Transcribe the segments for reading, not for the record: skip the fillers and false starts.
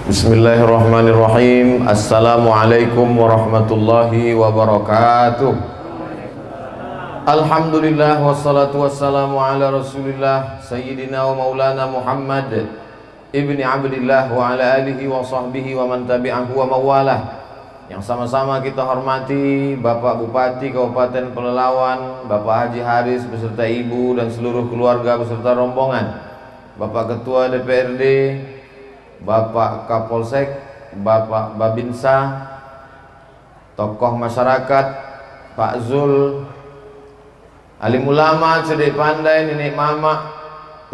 Bismillahirrahmanirrahim. Assalamualaikum warahmatullahi wabarakatuh. Alhamdulillah wassalatu wassalamu ala Rasulillah Sayyidina wa Maulana Muhammad ibni Abdillah wa ala alihi wa sahbihi wa man tabi'ahu wa mawalah. Yang sama-sama kita hormati Bapak Bupati Kabupaten Pelalawan, Bapak Haji Haris beserta Ibu dan seluruh keluarga beserta rombongan, Bapak Ketua DPRD, Bapak Kapolsek, Bapak Babinsa, tokoh masyarakat, Pak Zul, alim ulama, cerdik pandai, nenek mama,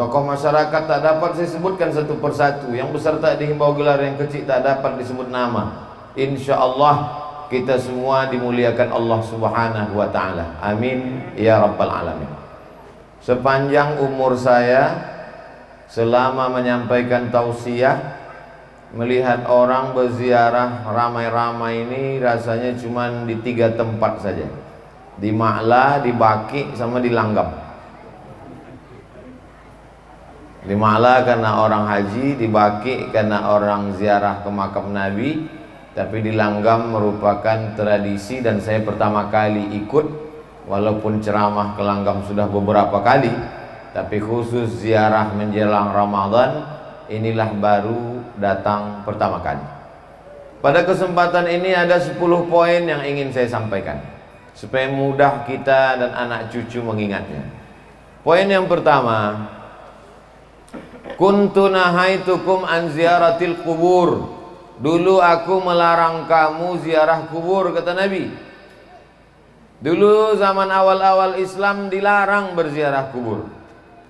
tokoh masyarakat tak dapat saya sebutkan satu persatu. Yang besar tak dihimbau gelar, yang kecil tak dapat disebut nama. Insya Allah kita semua dimuliakan Allah Subhanahu wa Ta'ala. Amin ya Rabbal Alamin. Sepanjang umur saya, selama menyampaikan tausiah, melihat orang berziarah ramai-ramai ini rasanya cuma di 3 tempat saja, di Ma'la, di Baki, sama di Langgam. Di Ma'la karena orang haji, di Baki karena orang ziarah ke makam Nabi, tapi di Langgam merupakan tradisi dan saya pertama kali ikut, walaupun ceramah ke Langgam sudah beberapa kali, tapi khusus ziarah menjelang Ramadan inilah baru datang pertama kali. Pada kesempatan ini ada 10 poin yang ingin saya sampaikan supaya mudah kita dan anak cucu mengingatnya. Poin yang pertama, kuntu nahaitukum an ziyaratil kubur. Dulu aku melarang kamu ziarah kubur, kata Nabi. Dulu zaman awal-awal Islam dilarang berziarah kubur,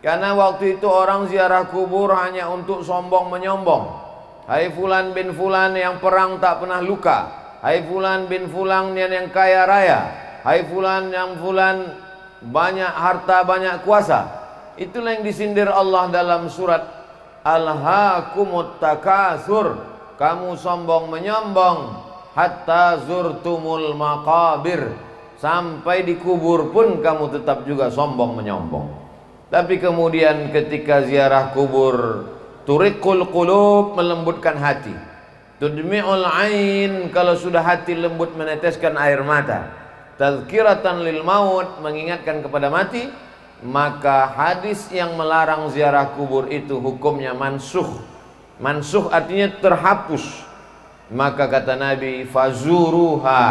karena waktu itu orang ziarah kubur hanya untuk sombong menyombong. Hai fulan bin fulan yang perang tak pernah luka. Hai fulan bin fulan yang kaya raya. Hai fulan yang fulan banyak harta, banyak kuasa. Itulah yang disindir Allah dalam surat Alhaakumut Takatsur. Kamu sombong menyombong hatta zurtumul maqabir. Sampai di kubur pun kamu tetap juga sombong menyombong. Tapi kemudian ketika ziarah kubur, turiqul qulub, melembutkan hati, tudmi'ul ain, kalau sudah hati lembut meneteskan air mata, tazkiratan lil maut, mengingatkan kepada mati, maka hadis yang melarang ziarah kubur itu hukumnya mansukh. Mansukh artinya terhapus. Maka kata Nabi, fazuruha,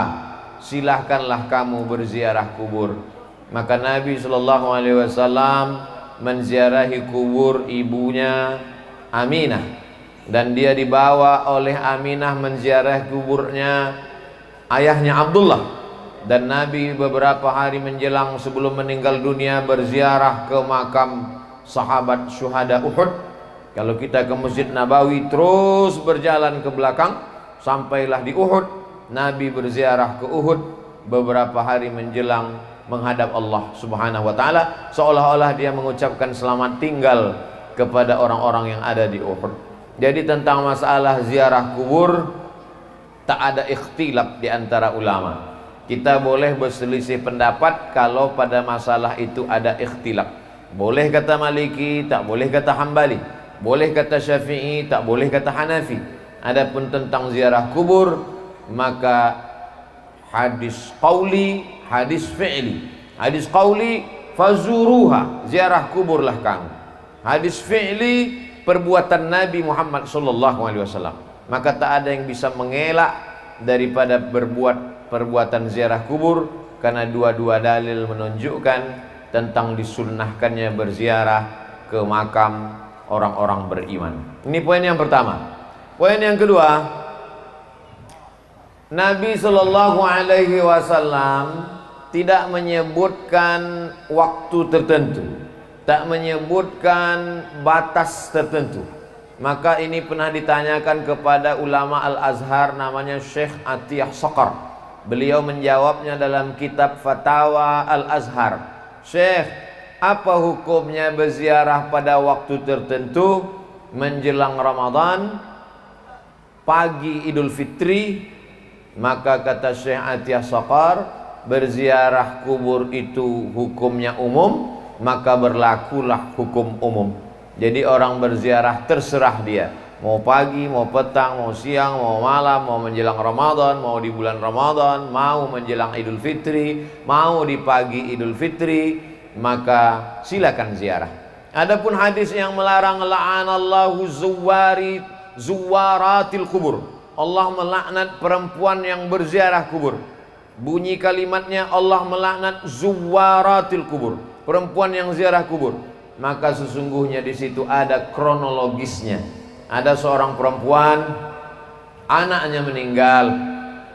silahkanlah kamu berziarah kubur. Maka Nabi SAW menziarahi kubur ibunya Aminah, dan dia dibawa oleh Aminah menziarahi kuburnya ayahnya Abdullah. Dan Nabi beberapa hari menjelang sebelum meninggal dunia berziarah ke makam sahabat syuhada Uhud. Kalau kita ke Masjid Nabawi terus berjalan ke belakang sampailah di Uhud. Nabi berziarah ke Uhud beberapa hari menjelang menghadap Allah Subhanahu wa Ta'ala, seolah-olah dia mengucapkan selamat tinggal kepada orang-orang yang ada di Uhud. Jadi tentang masalah ziarah kubur tak ada ikhtilaf di antara ulama. Kita boleh berselisih pendapat kalau pada masalah itu ada ikhtilaf. Boleh kata Maliki, tak boleh kata Hambali. Boleh kata Syafi'i, tak boleh kata Hanafi. Adapun tentang ziarah kubur, maka hadis qauli, hadis fi'li. Hadis qauli, fazuruha, ziarah kuburlah kamu. Hadis fi'li, perbuatan Nabi Muhammad SAW. Maka tak ada yang bisa mengelak daripada berbuat perbuatan ziarah kubur, karena dua-dua dalil menunjukkan tentang disunnahkannya berziarah ke makam orang-orang beriman. Ini poin yang pertama. Poin yang kedua, Nabi SAW tidak menyebutkan waktu tertentu, tak menyebutkan batas tertentu. Maka ini pernah ditanyakan kepada ulama Al-Azhar namanya Syekh Atiyah Saqar. Beliau menjawabnya dalam kitab Fatawa Al-Azhar. Syekh, apa hukumnya berziarah pada waktu tertentu menjelang Ramadan, pagi Idul Fitri? Maka kata Syekh Atiyah Saqar, berziarah kubur itu hukumnya umum, maka berlakulah hukum umum. Jadi orang berziarah terserah dia Mau pagi, mau petang, mau siang, mau malam, mau menjelang Ramadan, mau di bulan Ramadan, mau menjelang Idul Fitri, mau di pagi Idul Fitri, maka silakan ziarah. Adapun hadis yang melarang, la'anallahu zuwaratil kubur, Allah melaknat perempuan yang berziarah kubur. Bunyi kalimatnya, Allah melaknat zuwaratil kubur, perempuan yang ziarah kubur. Maka sesungguhnya di situ ada kronologisnya. Ada seorang perempuan, anaknya meninggal,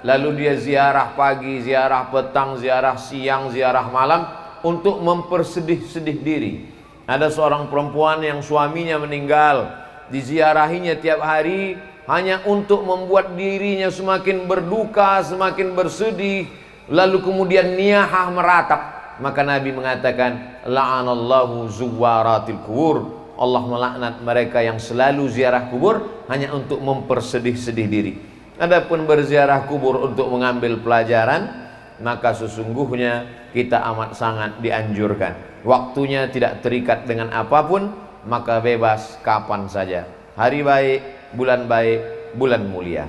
lalu dia ziarah pagi, ziarah petang, ziarah siang, ziarah malam untuk mempersedih-sedih diri. Ada seorang perempuan yang suaminya meninggal, diziarahinya tiap hari hanya untuk membuat dirinya semakin berduka, semakin bersedih, lalu kemudian niyahah meratap. Maka Nabi mengatakan, la'anallahu zuwaratil kubur, Allah melaknat mereka yang selalu ziarah kubur hanya untuk mempersedih-sedih diri. Adapun berziarah kubur untuk mengambil pelajaran, maka sesungguhnya kita amat sangat dianjurkan. Waktunya tidak terikat dengan apapun, maka bebas kapan saja. Hari baik, bulan mulia.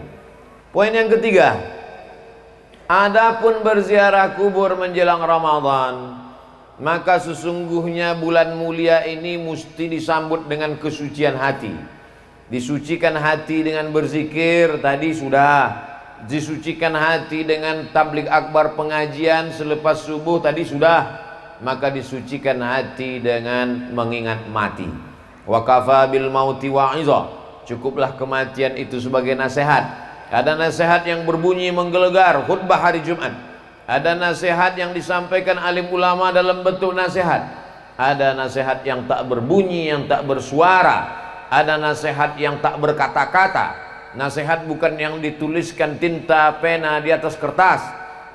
Poin yang ketiga, adapun berziarah kubur menjelang Ramadan, maka sesungguhnya bulan mulia ini mesti disambut dengan kesucian hati. Disucikan hati dengan berzikir, tadi sudah. Disucikan hati dengan tabligh akbar pengajian selepas subuh, tadi sudah. Maka disucikan hati dengan mengingat mati. Wa kafa bil mauti wa'iza, cukuplah kematian itu sebagai nasihat. Ada nasihat yang berbunyi menggelegar, khutbah hari Jumat. Ada nasihat yang disampaikan alim ulama dalam bentuk nasihat. Ada nasihat yang tak berbunyi, yang tak bersuara. Ada nasihat yang tak berkata-kata. Nasihat bukan yang dituliskan tinta pena di atas kertas.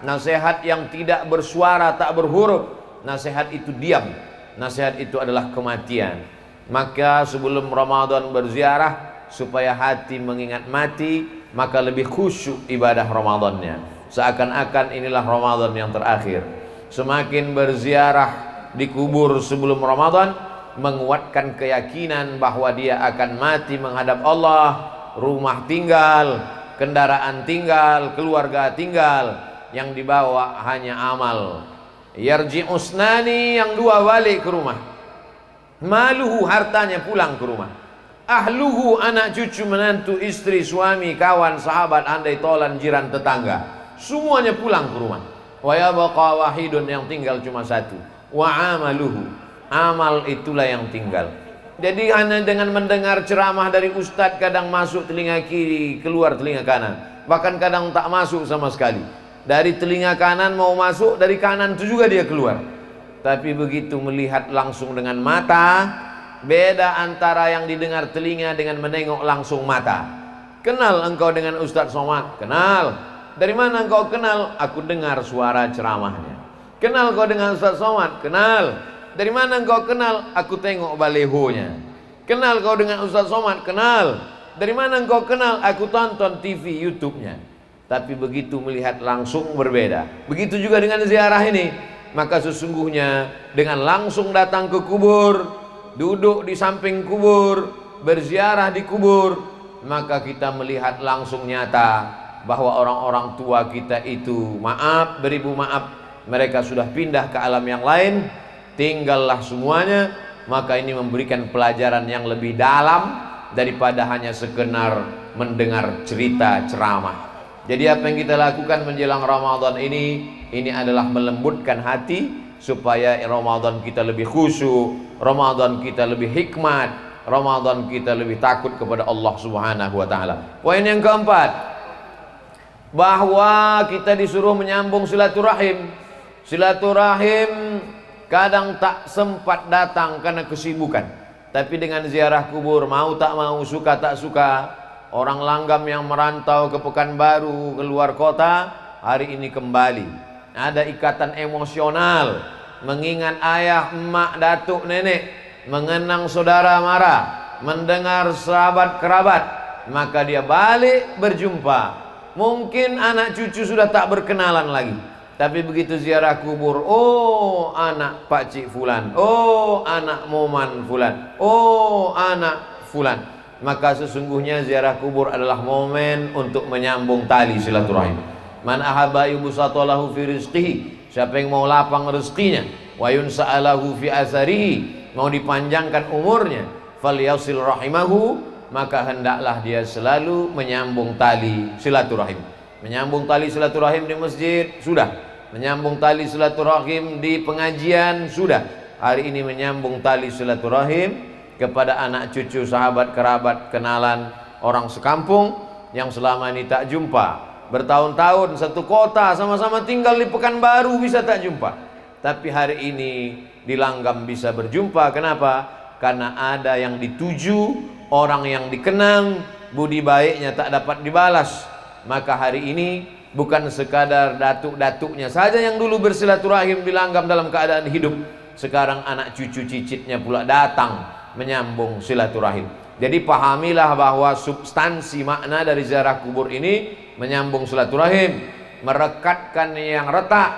Nasihat yang tidak bersuara, tak berhuruf. Nasihat itu diam. Nasihat itu adalah kematian. Maka sebelum Ramadan berziarah, supaya hati mengingat mati, maka lebih khusyuk ibadah Ramadannya. Seakan-akan inilah Ramadan yang terakhir. Semakin berziarah di kubur sebelum Ramadan, menguatkan keyakinan bahwa dia akan mati menghadap Allah. Rumah tinggal, kendaraan tinggal, keluarga tinggal, yang dibawa hanya amal. Yarji'usnani, yang dua balik ke rumah. Maluhu, hartanya pulang ke rumah. Ahluhu, anak cucu menantu istri suami kawan sahabat andai tolan jiran tetangga, semuanya pulang ke rumah. Wa yabqa wahidun, yang tinggal cuma satu. Wa amaluhu, amal itulah yang tinggal. Jadi hanya dengan mendengar ceramah dari ustadz, kadang masuk telinga kiri, keluar telinga kanan. Bahkan kadang tak masuk sama sekali. Dari telinga kanan mau masuk, dari kanan itu juga dia keluar. Tapi begitu melihat langsung dengan mata, beda antara yang didengar telinga dengan menengok langsung mata. Kenal engkau dengan Ustadz Somad? Kenal. Dari mana engkau kenal? Aku dengar suara ceramahnya. Kenal kau dengan Ustadz Somad? Kenal. Dari mana engkau kenal? Aku tengok balehonya. Kenal kau dengan Ustadz Somad? Kenal. Dari mana engkau kenal? Aku tonton TV YouTube-nya. Tapi begitu melihat langsung berbeda. Begitu juga dengan ziarah ini. Maka sesungguhnya dengan langsung datang ke kubur, duduk di samping kubur, berziarah di kubur, maka kita melihat langsung nyata bahwa orang-orang tua kita itu, maaf, beribu maaf, mereka sudah pindah ke alam yang lain, tinggallah semuanya. Maka ini memberikan pelajaran yang lebih dalam daripada hanya sekedar mendengar cerita ceramah. Jadi apa yang kita lakukan menjelang Ramadan ini adalah melembutkan hati supaya Ramadan kita lebih khusyuk, Ramadan kita lebih hikmat, Ramadan kita lebih takut kepada Allah Subhanahu wa taala. Poin yang keempat, bahwa kita disuruh menyambung silaturahim. Silaturahim kadang tak sempat datang karena kesibukan. Tapi dengan ziarah kubur, mau tak mau, suka tak suka, orang langgam yang merantau ke Pekanbaru, ke luar kota, hari ini kembali. Ada ikatan emosional, mengingat ayah, emak, datuk, nenek, mengenang saudara mara, mendengar sahabat kerabat, maka dia balik berjumpa. Mungkin anak cucu sudah tak berkenalan lagi, tapi begitu ziarah kubur, oh anak Pak Cik Fulan, oh anak Moman Fulan, oh anak Fulan, maka sesungguhnya ziarah kubur adalah momen untuk menyambung tali silaturahim. Man ahabba yubsatalahu fi rizqihi, siapa yang mau lapang rezekinya, wa yunsa'alahu fi atharihi, mau dipanjangkan umurnya, falyasil rahimahu, maka hendaklah dia selalu menyambung tali silaturahim. Menyambung tali silaturahim di masjid sudah, menyambung tali silaturahim di pengajian sudah. Hari ini menyambung tali silaturahim kepada anak cucu, sahabat, kerabat, kenalan, orang sekampung yang selama ini tak jumpa. Bertahun-tahun satu kota, sama-sama tinggal di Pekanbaru, bisa tak jumpa. Tapi hari ini di Langgam bisa berjumpa. Kenapa? Karena ada yang dituju, orang yang dikenang, budi baiknya tak dapat dibalas. Maka hari ini bukan sekadar datuk-datuknya saja yang dulu bersilaturahim di Langgam dalam keadaan hidup. Sekarang anak cucu cicitnya pula datang menyambung silaturahim. Jadi pahamilah bahwa substansi makna dari ziarah kubur ini menyambung silaturahim, merekatkan yang retak,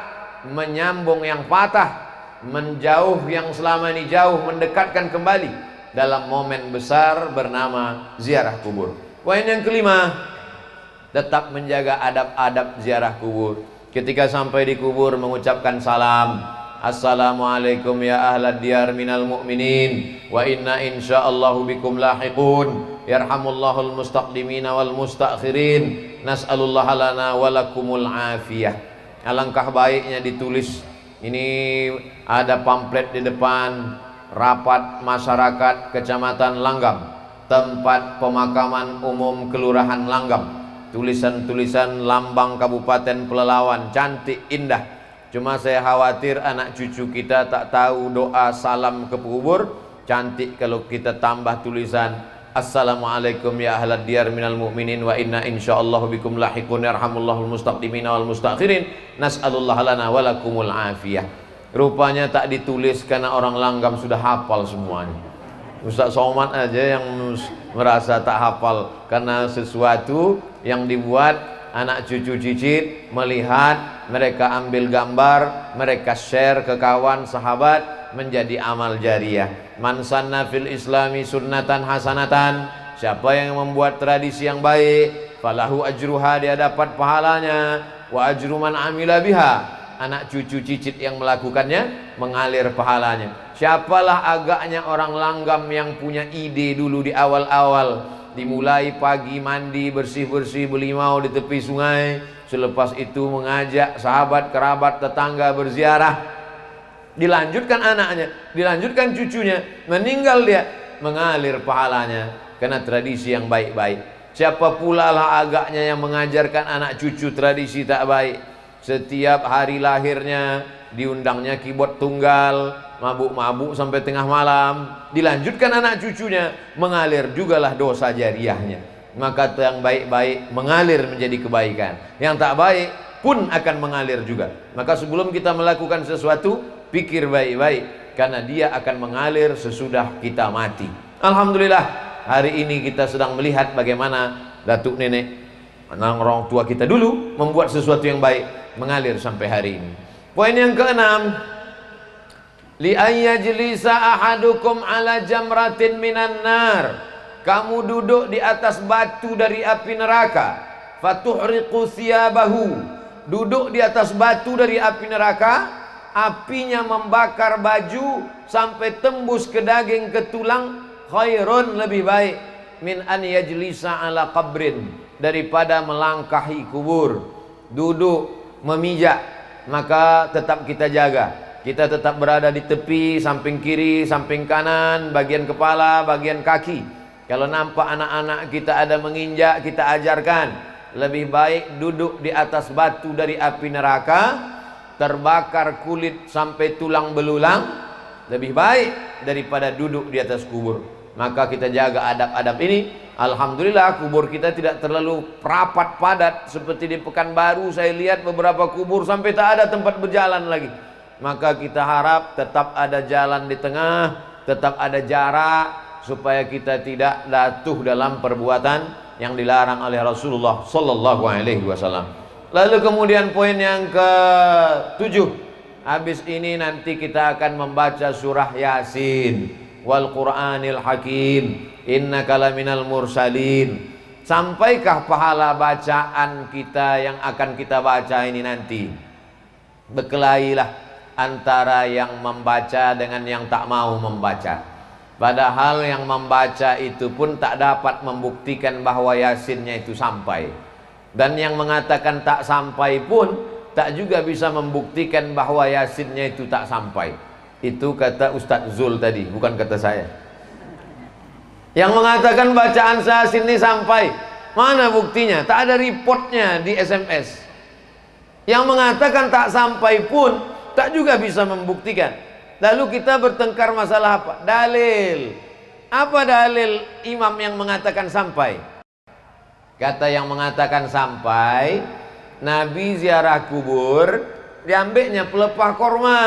menyambung yang patah, menjauh yang selama ini jauh, mendekatkan kembali dalam momen besar bernama ziarah kubur. Poin yang kelima, tetap menjaga adab-adab ziarah kubur. Ketika sampai di kubur mengucapkan salam. Assalamualaikum ya ahlad diyar minal mu'minin wa inna insyaallahu bikum lahiqun yarhamullahul mustaqdimina wal mustakhirin nas'alullaha lana walakumul afiyah. Alangkah baiknya ditulis. Ini ada pamflet di depan rapat masyarakat Kecamatan Langgam, tempat pemakaman umum Kelurahan Langgam. Tulisan-tulisan lambang Kabupaten Pelalawan, cantik indah. Cuma saya khawatir anak cucu kita tak tahu doa salam ke kubur. Cantik kalau kita tambah tulisan Assalamualaikum ya ahlad diyar minal mu'minin wa inna insyaallahu bikum lahiqun yarhamullahul mustaqdimina wal mustakhirin nas'alullaha lana walakumul afiyah. Rupanya tak ditulis karena orang Langgam sudah hafal semuanya. Ustaz Somad aja yang merasa tak hafal karena sesuatu yang dibuat anak cucu cicit melihat, mereka ambil gambar, mereka share ke kawan sahabat, menjadi amal jariah. Man sanna fil islami sunnatan hasanatan, siapa yang membuat tradisi yang baik, falahu ajruha, dia dapat pahalanya, wa ajru man amila biha, anak cucu cicit yang melakukannya mengalir pahalanya. Siapalah agaknya orang Langgam yang punya ide dulu di awal-awal, dimulai pagi mandi bersih-bersih belimau di tepi sungai, selepas itu mengajak sahabat, kerabat, tetangga berziarah, dilanjutkan anaknya, dilanjutkan cucunya, meninggal dia, mengalir pahalanya karena tradisi yang baik-baik. Siapa pula lah agaknya yang mengajarkan anak cucu tradisi tak baik? Setiap hari lahirnya diundangnya keyboard tunggal, mabuk-mabuk sampai tengah malam, dilanjutkan anak cucunya, mengalir jugalah dosa jariahnya. Maka yang baik-baik mengalir menjadi kebaikan, yang tak baik pun akan mengalir juga. Maka sebelum kita melakukan sesuatu, pikir baik-baik, karena dia akan mengalir sesudah kita mati. Alhamdulillah, hari ini kita sedang melihat bagaimana datuk nenek, orang tua kita dulu membuat sesuatu yang baik, mengalir sampai hari ini. Poin yang keenam, li ayyajlisa ahadukum ala jamratin minan nar, kamu duduk di atas batu dari api neraka, fatuhriqu thiyabahu, duduk di atas batu dari api neraka, apinya membakar baju sampai tembus ke daging, ke tulang, khairun, lebih baik, min an yajlisa ala qabrin, daripada melangkahi kubur. Duduk memijak, maka tetap kita jaga, kita tetap berada di tepi, samping kiri, samping kanan, bagian kepala, bagian kaki. Kalau nampak anak-anak kita ada menginjak, kita ajarkan. Lebih baik duduk di atas batu dari api neraka, terbakar kulit sampai tulang belulang, lebih baik daripada duduk di atas kubur. Maka kita jaga adab-adab ini. Alhamdulillah kubur kita tidak terlalu rapat padat seperti di Pekanbaru. Saya lihat beberapa kubur sampai tak ada tempat berjalan lagi. Maka kita harap tetap ada jalan di tengah, tetap ada jarak, supaya kita tidak jatuh dalam perbuatan yang dilarang oleh Rasulullah sallallahu alaihi wasallam. Lalu kemudian poin yang ke-7, habis ini nanti kita akan membaca surah Yasin wal Qur'anil Hakim. innaka laminal mursalin. Sampaikah pahala bacaan kita yang akan kita baca ini nanti? Berkelailah antara yang membaca dengan yang tak mau membaca. Padahal yang membaca itu pun tak dapat membuktikan bahwa Yasinnya itu sampai. Dan yang mengatakan tak sampai pun tak juga bisa membuktikan bahwa Yasinnya itu tak sampai. Itu kata Ustadz Zul tadi, bukan kata saya. Yang mengatakan bacaan Yasin ini sampai, mana buktinya? Tak ada reportnya di SMS. Yang mengatakan tak sampai pun tak juga bisa membuktikan. Lalu kita bertengkar masalah apa? Dalil. Apa dalil imam yang mengatakan sampai? Kata yang mengatakan sampai, Nabi ziarah kubur, diambilnya pelepah korma,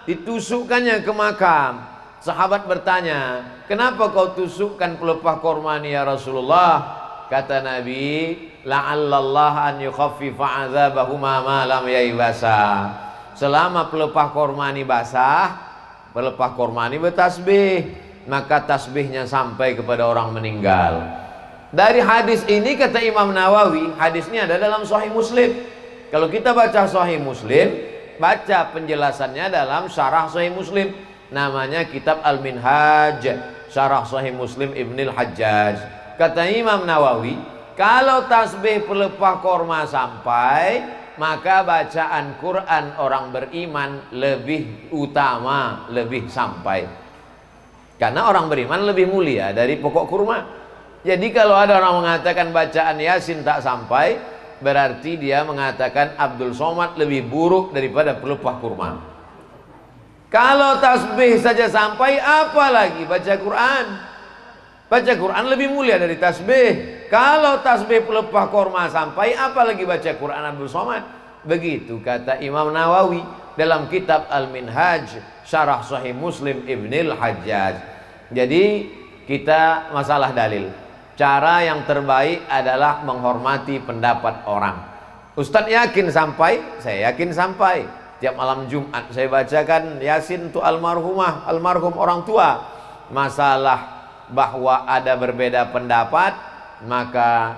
ditusukkannya ke makam. Sahabat bertanya, kenapa kau tusukkan pelepah korma ini ya Rasulullah? Kata Nabi, la'allallah an yukhaffifa azabahuma ma lam yaibasa. Selama pelepah korma ini basah, pelepah korma ini bertasbih, maka tasbihnya sampai kepada orang meninggal. Dari hadis ini kata Imam Nawawi, hadisnya ada dalam Sahih Muslim. Kalau kita baca Sahih Muslim, baca penjelasannya dalam Syarah Sahih Muslim. Namanya kitab Al-Minhaj, Syarah Sahih Muslim Ibnul Hajjaj. Kata Imam Nawawi, kalau tasbih pelepah korma sampai, maka bacaan Quran orang beriman lebih utama, lebih sampai. Karena orang beriman lebih mulia dari pokok kurma. Jadi kalau ada orang mengatakan bacaan Yasin tak sampai, berarti dia mengatakan Abdul Somad lebih buruk daripada pelepah kurma. Kalau tasbih saja sampai, apalagi baca Quran? Baca Quran lebih mulia dari tasbih. Kalau tasbih pelepah korma sampai, apalagi baca Quran Abdul Somad. Begitu kata Imam Nawawi dalam kitab Al-Minhaj, Syarah Sahih Muslim Ibnul Hajjaj. Jadi kita masalah dalil. Cara yang terbaik adalah menghormati pendapat orang. Ustadz yakin sampai, saya yakin sampai. Tiap malam Jumat saya bacakan Yasin untuk almarhumah, almarhum orang tua. Masalah bahwa ada berbeda pendapat, maka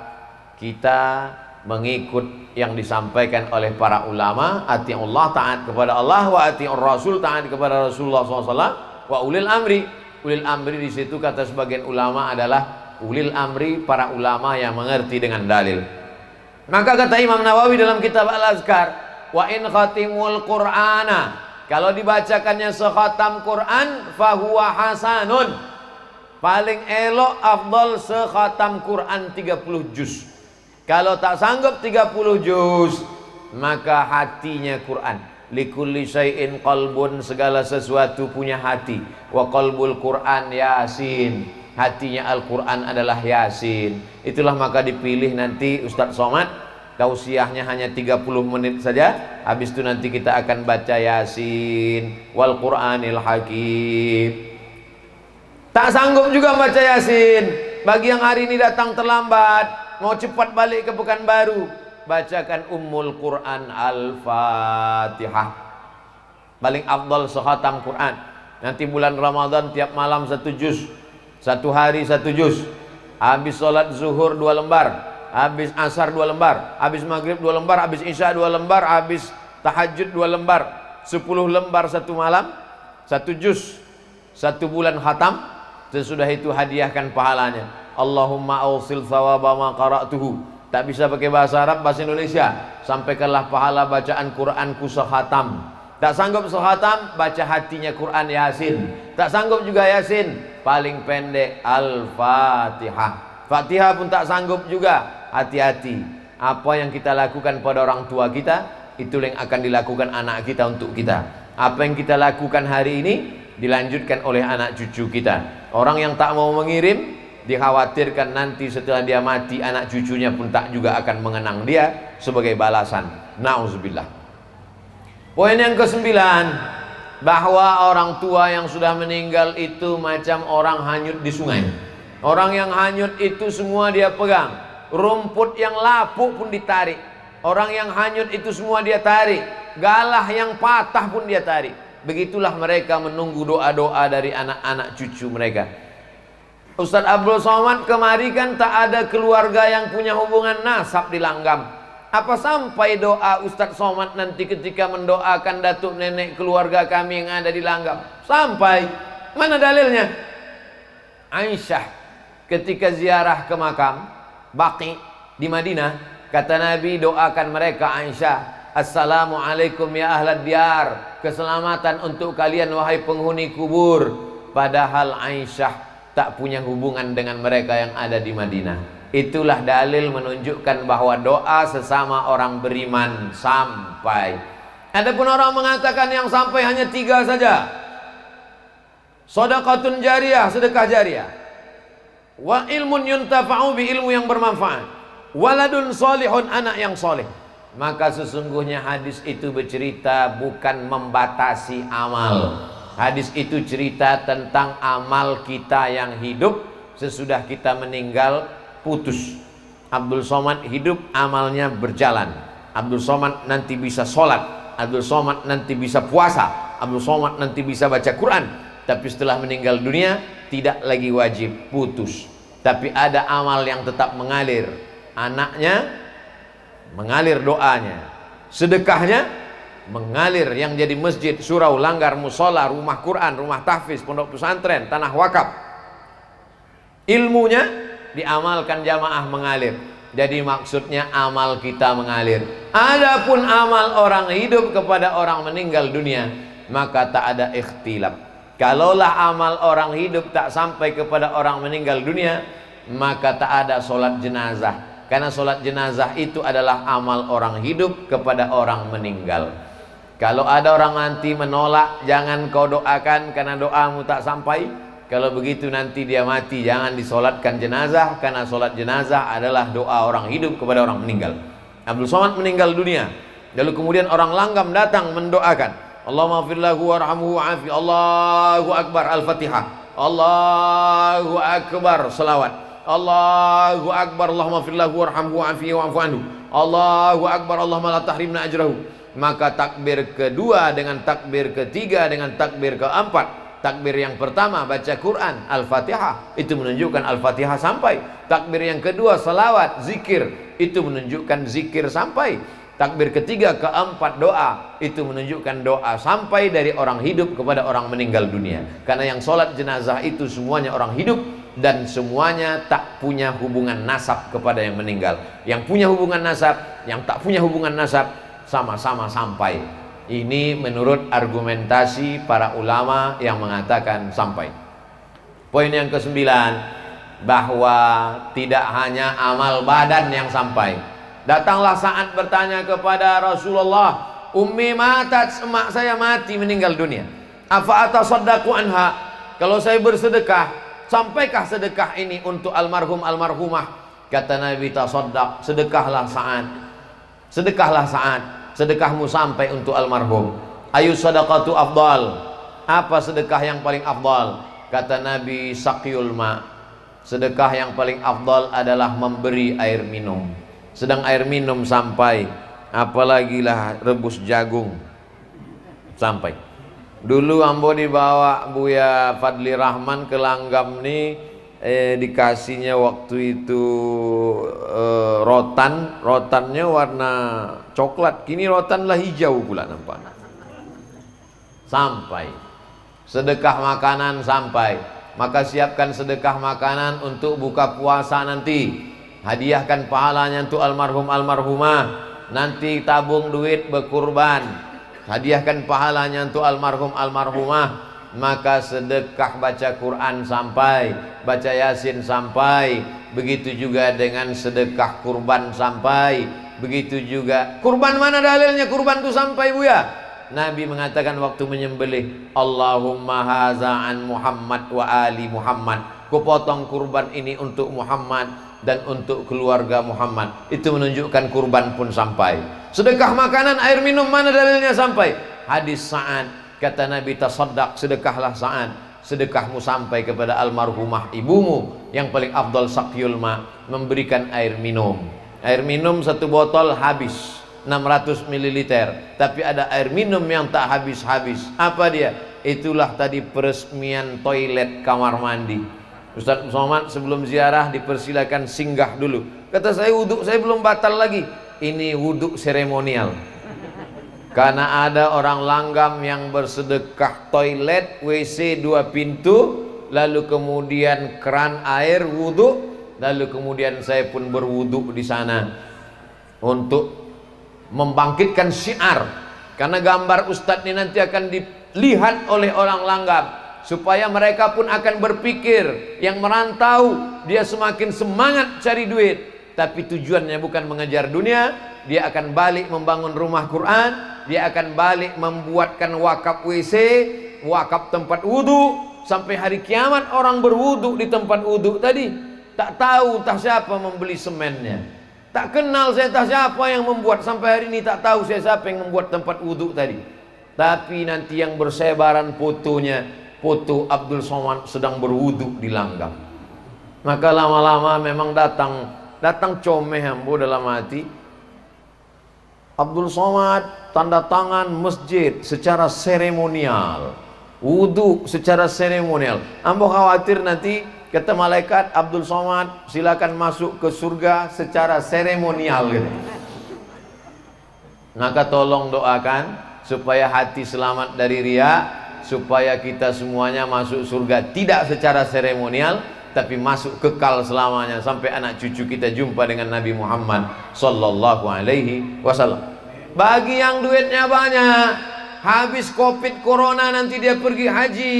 kita mengikut yang disampaikan oleh para ulama. Ati'ullah, taat kepada Allah, wa ati'ur rasul, taat kepada Rasulullah SAW, wa ulil amri. Ulil amri di situ kata sebagian ulama adalah ulil amri, para ulama yang mengerti dengan dalil. Maka kata Imam Nawawi dalam kitab Al-Azkar, wa in khatimul Qur'ana, kalau dibacakannya sekhatam Quran, fahuwa hasanun, paling elok afdal sekhatam Quran 30 juz. Kalau tak sanggup 30 juz, maka hatinya Quran. Likulli syai'in qalbun, segala sesuatu punya hati. Wa qalbul Quran Yasin, hatinya Al-Quran adalah Yasin. Itulah maka dipilih nanti Ustadz Somad, tausiahnya hanya 30 menit saja. Habis itu nanti kita akan baca Yasin wal Qur'anil Hakim. Tak sanggup juga baca Yasin, bagi yang hari ini datang terlambat, mau cepat balik ke Pekanbaru, bacakan Ummul Quran Al-Fatihah. Paling afdal sekhatam Quran. Nanti bulan Ramadan tiap malam 1 juz, 1 hari 1 juz. Habis sholat zuhur 2 lembar, habis asar 2 lembar, habis maghrib 2 lembar, habis isya 2 lembar, habis tahajud 2 lembar. 10 lembar 1 malam, 1 juz, 1 bulan khatam. Sesudah itu hadiahkan pahalanya. Allahumma awsil thawaba ma qara'tuhu. Tak bisa pakai bahasa Arab, bahasa Indonesia. Sampaikanlah pahala bacaan Quranku sekhatam. Tak sanggup sekhatam, baca hatinya Quran Yasin. Tak sanggup juga Yasin, paling pendek Al-Fatihah. Fatihah pun tak sanggup juga, hati-hati. Apa yang kita lakukan pada orang tua kita, itu yang akan dilakukan anak kita untuk kita. Apa yang kita lakukan hari ini, dilanjutkan oleh anak cucu kita. Orang yang tak mau mengirim, dikhawatirkan nanti setelah dia mati, anak cucunya pun tak juga akan mengenang dia sebagai balasan. Na'udzubillah. Poin yang ke-9, bahwa orang tua yang sudah meninggal itu macam orang hanyut di sungai. Orang yang hanyut itu semua dia pegang. Rumput yang lapuk pun ditarik. Orang yang hanyut itu semua dia tarik. Galah yang patah pun dia tarik. Begitulah mereka menunggu doa-doa dari anak-anak cucu mereka. Ustadz Abdul Somad kemari kan tak ada keluarga yang punya hubungan nasab di Langgam. Apa sampai doa Ustadz Somad nanti ketika mendoakan datuk nenek keluarga kami yang ada di Langgam? Sampai. Mana dalilnya? Aisyah ketika ziarah ke makam Baqi di Madinah, kata Nabi, doakan mereka Aisyah, assalamualaikum ya ahlad diyar, keselamatan untuk kalian wahai penghuni kubur. Padahal Aisyah tak punya hubungan dengan mereka yang ada di Madinah. Itulah dalil menunjukkan bahwa doa sesama orang beriman sampai. Adapun orang mengatakan yang sampai hanya 3 saja. Shadaqatun jariyah, sedekah jariyah. Wa ilmun yuntafa'u bi, ilmu yang bermanfaat. Waladun solihun, anak yang soleh. Maka sesungguhnya hadis itu bercerita bukan membatasi amal. Hadis itu cerita tentang amal kita yang hidup, sesudah kita meninggal putus. Abdul Somad hidup, amalnya berjalan. Abdul Somad nanti bisa sholat, Abdul Somad nanti bisa puasa, Abdul Somad nanti bisa baca Quran. Tapi setelah meninggal dunia tidak lagi wajib, putus. Tapi ada amal yang tetap mengalir. Anaknya mengalir doanya, sedekahnya mengalir, yang jadi masjid, surau, langgar, musola, rumah Quran, rumah tahfiz, pondok pesantren, tanah wakaf. Ilmunya diamalkan jamaah mengalir. Jadi maksudnya amal kita mengalir. Adapun amal orang hidup kepada orang meninggal dunia, maka tak ada ikhtilaf. Kalaulah amal orang hidup tak sampai kepada orang meninggal dunia, maka tak ada solat jenazah. Karena solat jenazah itu adalah amal orang hidup kepada orang meninggal. Kalau ada orang nanti menolak, jangan kau doakan karena doamu tak sampai. Kalau begitu nanti dia mati, jangan disolatkan jenazah, karena solat jenazah adalah doa orang hidup kepada orang meninggal. Abdul Somad meninggal dunia, lalu kemudian orang Langgam datang mendoakan, Allahumma firlahu warhamhu wa'afi, Allahu Akbar, Al-Fatihah, Allahu Akbar, salawat, Allahu Akbar, Allahumma firlahu warhamhu wa'afi wa'afu anhu, Allahu Akbar, Allahumma la tahrimna ajrahu. Maka takbir kedua dengan takbir ketiga dengan takbir keempat, takbir yang pertama baca Quran, Al-Fatihah, itu menunjukkan Al-Fatihah sampai. Takbir yang kedua salawat, zikir, itu menunjukkan zikir sampai. Takbir ketiga keempat doa, itu menunjukkan doa sampai dari orang hidup kepada orang meninggal dunia. Karena yang sholat jenazah itu semuanya orang hidup, dan semuanya tak punya hubungan nasab kepada yang meninggal. Yang punya hubungan nasab, yang tak punya hubungan nasab, sama-sama sampai. Ini menurut argumentasi para ulama yang mengatakan sampai. Poin yang ke-9, bahwa tidak hanya amal badan yang sampai. Datanglah saat bertanya kepada Rasulullah, ummi matat, emak saya mati meninggal dunia, afa atasaddaqu anha, kalau saya bersedekah, sampaikah sedekah ini untuk almarhum almarhumah? Kata Nabi, tasaddaq, sedekahlah saat, sedekahlah saat, sedekahmu sampai untuk almarhum. Ayu sadaqatu afdal, apa sedekah yang paling afdal? Kata Nabi, saqiyul ma, sedekah yang paling afdal adalah memberi air minum. Sedang air minum sampai, apalagi lah rebus jagung sampai. Dulu ambo dibawa Buya Fadli Rahman ke Langgam nih, dikasihnya waktu itu rotannya warna coklat, kini rotanlah hijau pula nampak. Sampai sedekah makanan sampai, maka siapkan sedekah makanan untuk buka puasa nanti, hadiahkan pahalanya untuk almarhum almarhumah, nanti tabung duit berkurban, hadiahkan pahalanya untuk almarhum almarhumah. Maka sedekah baca Quran sampai, baca Yasin sampai, begitu juga dengan sedekah kurban sampai, begitu juga kurban. Mana dalilnya kurban itu sampai, Buya? Nabi mengatakan waktu menyembelih, Allahumma haza an Muhammad wa ali Muhammad, kupotong kurban ini untuk Muhammad dan untuk keluarga Muhammad. Itu menunjukkan kurban pun sampai. Sedekah makanan, air minum, mana dalilnya sampai? Hadis Sa'ad, kata Nabi, tasaddaq, sedekahlah saat, sedekahmu sampai kepada almarhumah ibumu. Yang paling afdal saqyul ma, memberikan air minum. Air minum satu botol habis 600 ml, tapi ada air minum yang tak habis-habis. Apa dia? Itulah tadi peresmian toilet kamar mandi. Ustaz Somad sebelum ziarah dipersilakan singgah dulu. Kata saya, wudhu saya belum batal lagi. Ini wudhu seremonial. Karena ada orang langgam yang bersedekah toilet WC 2 pintu, lalu kemudian keran air wudhu, lalu kemudian saya pun berwudhu di sana untuk membangkitkan syiar. Karena gambar Ustadz ini nanti akan dilihat oleh orang langgam, supaya mereka pun akan berpikir, yang merantau dia semakin semangat cari duit, tapi tujuannya bukan mengejar dunia. Dia akan balik membangun rumah Quran, dia akan balik membuatkan wakaf WC, wakaf tempat wudhu. Sampai hari kiamat orang berwudhu di tempat wudhu tadi, tak tahu entah siapa membeli semennya, tak kenal saya entah siapa yang membuat. Sampai hari ini tak tahu saya siapa yang membuat tempat wudhu tadi. Tapi nanti yang bersebaran fotonya, foto Abdul Somad sedang berwudhu di langgam. Maka lama-lama memang datang comeh ambo dalam hati. Abdul Somad tanda tangan masjid secara seremonial, wudhu secara seremonial. Ambo khawatir nanti kata malaikat, Abdul Somad silakan masuk ke surga secara seremonial gitu. Maka tolong doakan supaya hati selamat dari riya, supaya kita semuanya masuk surga tidak secara seremonial, tapi masuk kekal selamanya sampai anak cucu kita jumpa dengan Nabi Muhammad sallallahu alaihi wasallam. Bagi yang duitnya banyak, habis Covid corona nanti dia pergi haji.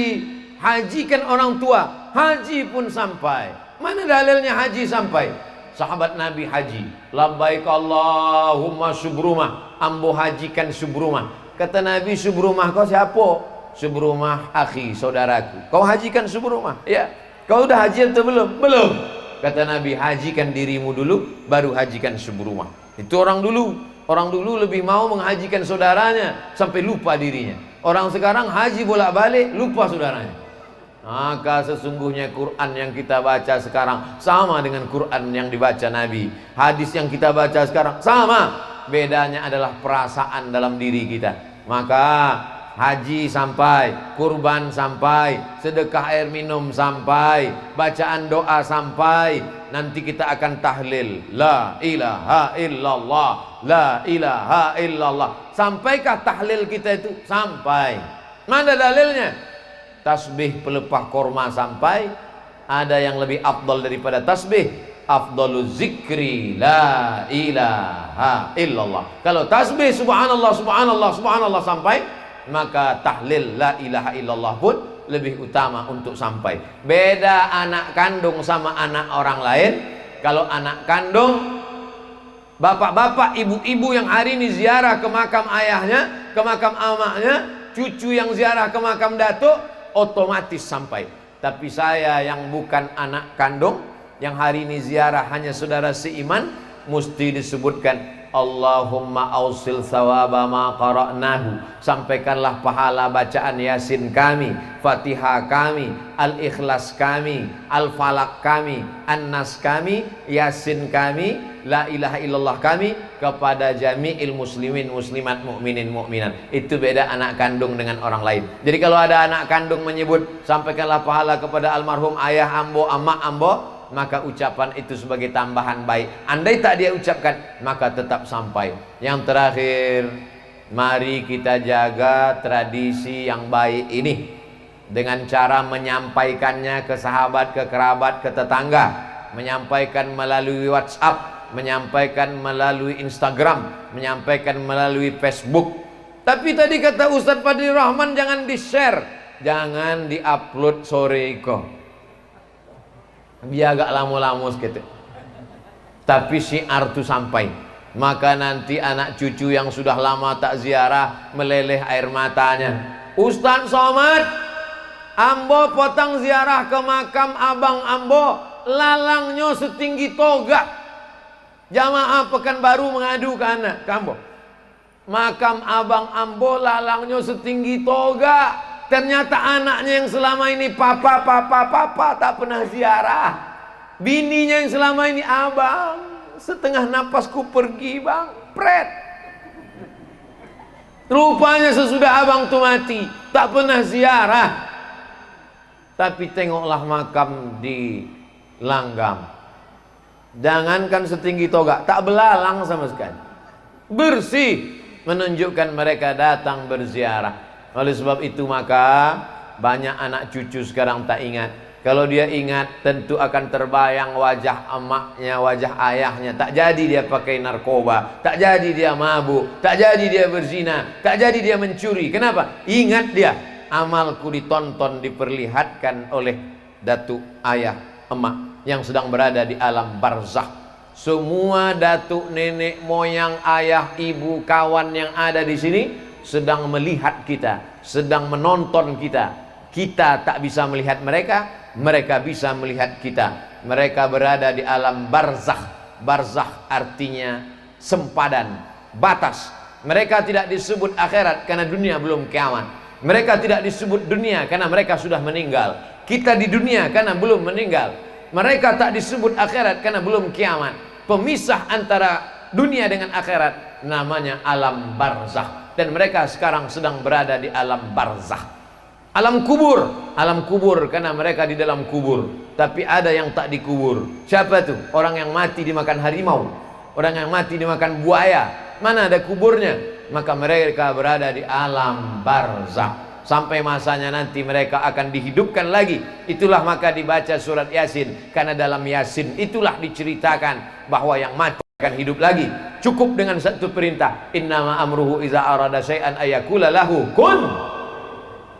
Haji kan orang tua, haji pun sampai. Mana dalilnya haji sampai? Sahabat Nabi haji, labbaik Allahumma subrumah, ambo hajikan subrumah. Kata Nabi, subrumah kau siapa? Subrumah akhi, saudaraku. Kau hajikan subrumah? Ya. Kau udah haji atau belum? Belum. Kata Nabi, hajikan dirimu dulu, baru hajikan subrumah. Itu orang dulu. Orang dulu lebih mau menghajikan saudaranya sampai lupa dirinya. Orang sekarang haji bolak-balik, lupa saudaranya. Maka sesungguhnya Quran yang kita baca sekarang sama dengan Quran yang dibaca Nabi. Hadis yang kita baca sekarang sama. Bedanya adalah perasaan dalam diri kita. Maka haji sampai, kurban sampai, sedekah air minum sampai, bacaan doa sampai. Nanti kita akan tahlil la ilaha illallah, la ilaha illallah. Sampaikah tahlil kita itu? Sampai. Mana dalilnya? Tasbih pelepah korma sampai. Ada yang lebih afdal daripada tasbih? Afdalu zikri la ilaha illallah. Kalau tasbih subhanallah subhanallah subhanallah sampai, maka tahlil la ilaha illallah pun lebih utama untuk sampai. Beda anak kandung sama anak orang lain. Kalau anak kandung, bapak-bapak, ibu-ibu yang hari ini ziarah ke makam ayahnya, ke makam amaknya, cucu yang ziarah ke makam datuk, otomatis sampai. Tapi saya yang bukan anak kandung, yang hari ini ziarah hanya saudara seiman, mesti disebutkan Allahumma ausil sawaba ma qara'nahu. Sampaikanlah pahala bacaan Yasin kami, Fatihah kami, Al-Ikhlas kami, Al-Falaq kami, An-Nas kami, Yasin kami, La ilaha illallah kami kepada jami'il muslimin muslimat mu'minin mu'minat. Itu beda anak kandung dengan orang lain. Jadi kalau ada anak kandung menyebut sampaikanlah pahala kepada almarhum ayah ambo, amak ambo, maka ucapan itu sebagai tambahan baik. Andai tak dia ucapkan, maka tetap sampai. Yang terakhir, mari kita jaga tradisi yang baik ini dengan cara menyampaikannya ke sahabat, ke kerabat, ke tetangga, menyampaikan melalui WhatsApp, menyampaikan melalui Instagram, menyampaikan melalui Facebook. Tapi tadi kata Ustadz Fadli Rahman, jangan di-share, jangan di-upload sore iko. Biar agak lama-lama gitu. Tapi syiar itu sampai. Maka nanti anak cucu yang sudah lama tak ziarah meleleh air matanya. Ustaz Somad, ambo potong ziarah ke makam abang ambo, lalangnya setinggi toga. Jamaah Pekanbaru mengadu ke anak kambo. Makam abang ambo lalangnya setinggi toga. Ternyata anaknya yang selama ini papa tak pernah ziarah. Bininya yang selama ini abang, setengah napasku pergi bang, pret. Rupanya sesudah abang tu mati tak pernah ziarah. Tapi tengoklah makam di Langgam, jangankan setinggi toga, tak belalang sama sekali, bersih, menunjukkan mereka datang berziarah. Oleh sebab itu maka banyak anak cucu sekarang tak ingat. Kalau dia ingat tentu akan terbayang wajah emaknya, wajah ayahnya. Tak jadi dia pakai narkoba, tak jadi dia mabuk, tak jadi dia berzina, tak jadi dia mencuri. Kenapa? Ingat dia, amalku ditonton, diperlihatkan oleh datuk, ayah, emak yang sedang berada di alam barzakh. Semua datuk, nenek, moyang, ayah, ibu, kawan yang ada di sini sedang melihat kita, sedang menonton kita. Kita tak bisa melihat mereka, mereka bisa melihat kita. Mereka berada di alam barzakh. Barzakh artinya sempadan, batas. Mereka tidak disebut akhirat karena dunia belum kiamat. Mereka tidak disebut dunia karena mereka sudah meninggal. Kita di dunia karena belum meninggal. Mereka tak disebut akhirat karena belum kiamat. Pemisah antara dunia dengan akhirat namanya alam barzakh. Dan mereka sekarang sedang berada di alam barzakh. Alam kubur karena mereka di dalam kubur. Tapi ada yang tak dikubur. Siapa tuh? Orang yang mati dimakan harimau, orang yang mati dimakan buaya. Mana ada kuburnya? Maka mereka berada di alam barzakh. Sampai masanya nanti mereka akan dihidupkan lagi. Itulah maka dibaca surat Yasin, karena dalam Yasin itulah diceritakan bahwa yang mati akan hidup lagi. Cukup dengan satu perintah, innama amruhu iza arada syai'an ayakula lahu kun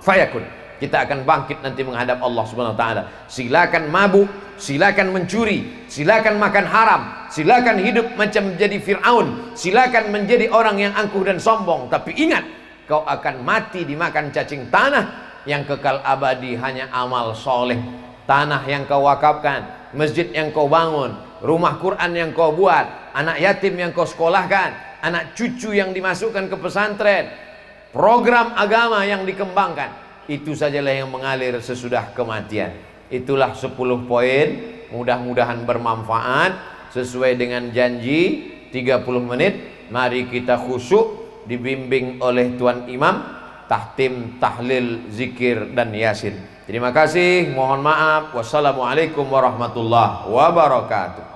fayakun. Kita akan bangkit nanti menghadap Allah Subhanahu wa taala. Silakan mabuk, silakan mencuri, silakan makan haram, silakan hidup macam menjadi Firaun, silakan menjadi orang yang angkuh dan sombong, tapi ingat, kau akan mati dimakan cacing tanah. Yang kekal abadi hanya amal soleh. Tanah yang kau wakafkan, masjid yang kau bangun, rumah Quran yang kau buat, anak yatim yang kau sekolahkan, anak cucu yang dimasukkan ke pesantren, program agama yang dikembangkan, itu sajalah yang mengalir sesudah kematian. Itulah 10 poin, mudah-mudahan bermanfaat. Sesuai dengan janji 30 menit, mari kita khusyuk, dibimbing oleh Tuan Imam, tahtim, tahlil, zikir dan yasin. Terima kasih, mohon maaf. Wassalamualaikum warahmatullahi wabarakatuh.